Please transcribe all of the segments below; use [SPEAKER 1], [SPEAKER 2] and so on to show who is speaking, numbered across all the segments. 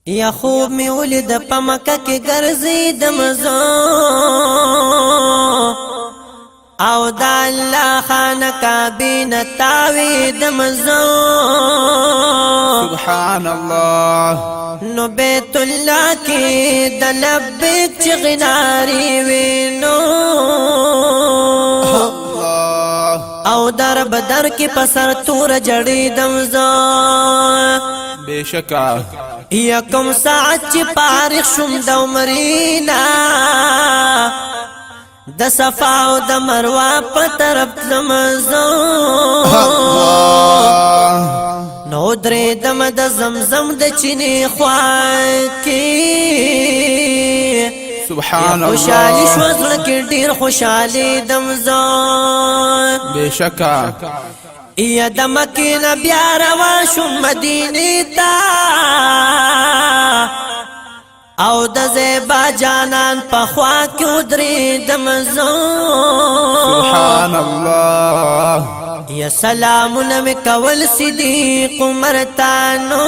[SPEAKER 1] یا خوب می ولید په مکه کې ګرځیدم زه او د الله خانه کابینه تاویدم زه
[SPEAKER 2] سبحان الله
[SPEAKER 1] نو بیت الله کې د لبیک چغې نارې وینو او در بدر کې په سر تور جړېدم زه
[SPEAKER 2] بشکا
[SPEAKER 1] یکم ساعت چې فارغ شوم د عمرینا د صفا او د مروه په طرف تلم زه نو درېدم د زمزم د چینې خوا کې
[SPEAKER 2] سبحان الله
[SPEAKER 1] خوشحالي شوه زړه کې ډېر خوشحالېدم زه
[SPEAKER 2] بشکا
[SPEAKER 1] یا د مکې نه بیا روان شوم مدینې ته او د زیبا جانان په خوا کې ودرېدم زه
[SPEAKER 2] سبحان الله
[SPEAKER 1] یا سلامونه مې کول صدیق عمر ته نو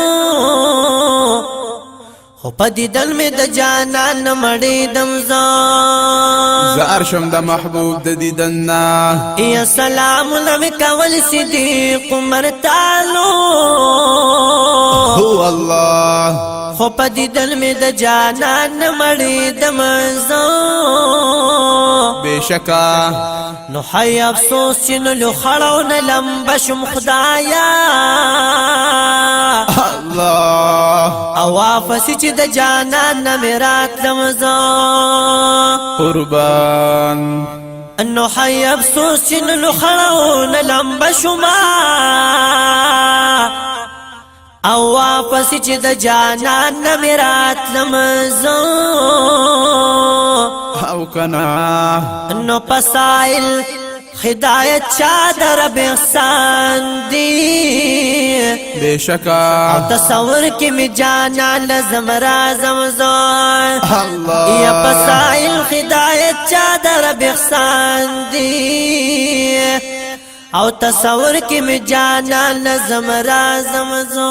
[SPEAKER 1] خو په دیدل مې د جانان نه مړېدم زه
[SPEAKER 2] زار شم د محبوب د دیدن نه
[SPEAKER 1] یا سلامونه مې کول صدیق عمر ته نو
[SPEAKER 2] هو الله
[SPEAKER 1] خو په دیدل مې د جانان نه مړېدم زه
[SPEAKER 2] بشکا
[SPEAKER 1] نو حی افسوس چې نه لوخړو نه لمبه شم خدایا
[SPEAKER 2] الله
[SPEAKER 1] او واپس چې د جانان نه مې راتلم زه
[SPEAKER 2] قربان
[SPEAKER 1] نو حی افسوس چې نه لوخړو نه لمبه شما او واپس چې د جانان نه مې راتلم زه
[SPEAKER 2] او کنا
[SPEAKER 1] نو پسائل هدایت چا در رب احسان دی
[SPEAKER 2] بشکا
[SPEAKER 1] او تصور کې می جانان لازم رازم زه
[SPEAKER 2] الله
[SPEAKER 1] یا پسائل هدایت چا در رب احسان دی او تصور کې می جانان لازم رازم زه